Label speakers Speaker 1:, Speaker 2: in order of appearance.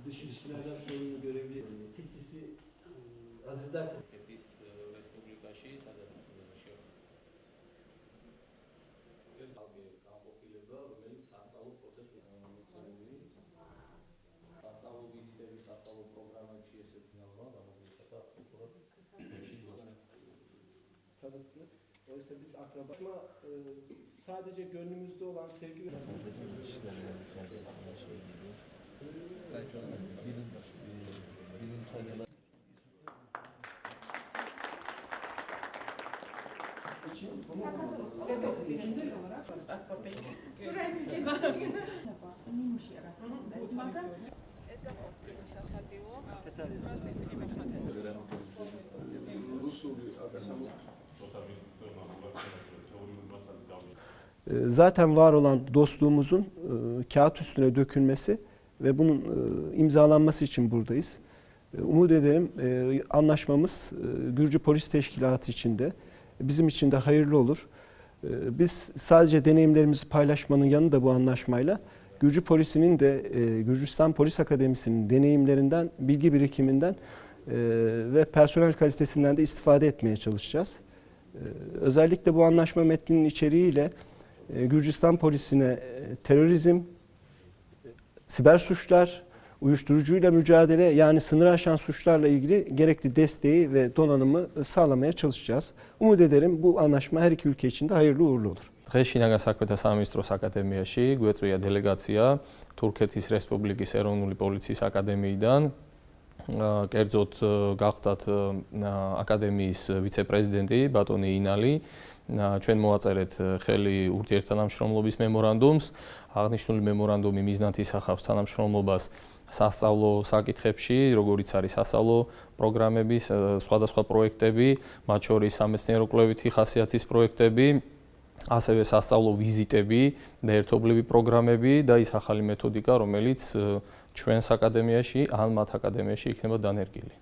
Speaker 1: Dış ilişkilerden sorumlu görevli Tiflis'i Azizler
Speaker 2: Tiflis Respublikaში სადაც გამოფილება, რომელიც სასწავლო პროცესს მოწმებული. სასწავლო ვიზიტები, სასწავლო პროგრამებში ესეთნალობა გამოფილება strukturada.
Speaker 1: Oysa biz akrabaşma sadece gönlümüzde olan sevgi ve Zaten var olan dostluğumuzun kağıt üstüne dökülmesi ve bunun imzalanması için buradayız. Umut ederim anlaşmamız Gürcü Polis Teşkilatı için de bizim için de hayırlı olur. Biz sadece deneyimlerimizi paylaşmanın yanında bu anlaşmayla Gürcü Polisi'nin de Gürcistan Polis Akademisi'nin deneyimlerinden, bilgi birikiminden ve personel kalitesinden de istifade etmeye çalışacağız. Özellikle bu anlaşma metninin içeriğiyle Gürcistan Polisi'ne terörizm, siber suçlar, uyuşturucuyla mücadele yani sınır aşan suçlarla ilgili gerekli desteği ve donanımı sağlamaya çalışacağız. Umut ederim bu anlaşma her iki ülke için de hayırlı uğurlu olur.
Speaker 3: დღეს შინაგან საქმეთა სამინისტროს აკადემიაში გვეწვია დელეგაცია თურქეთის რესპუბლიკის ეროვნული პოლიციის აკადემიიდან. კერძოდ გახდათ აკადემიის ვიცე-პრეზიდენტი ბატონი ინალი. ჩვენ მოაწერეთ ხელი ურთიერთთანამშრომლობის მემორანდუმს. აღნიშნული მემორანდუმი მიზნად ისახავს თანამშრომლობას სასწავლო საკითხებში, როგორიც არის სასწავლო პროგრამების, სხვადასხვა პროექტები, მათ შორის სამეცნიერო-კვლევითი ხასიათის პროექტები, ასევე სასწავლო ვიზიტები და ერთობლივი პროგრამები და ის ახალი მეთოდიკა, რომელიც ჩვენს აკადემიაში ან მათ აკადემიაში იქნება დანერგილი.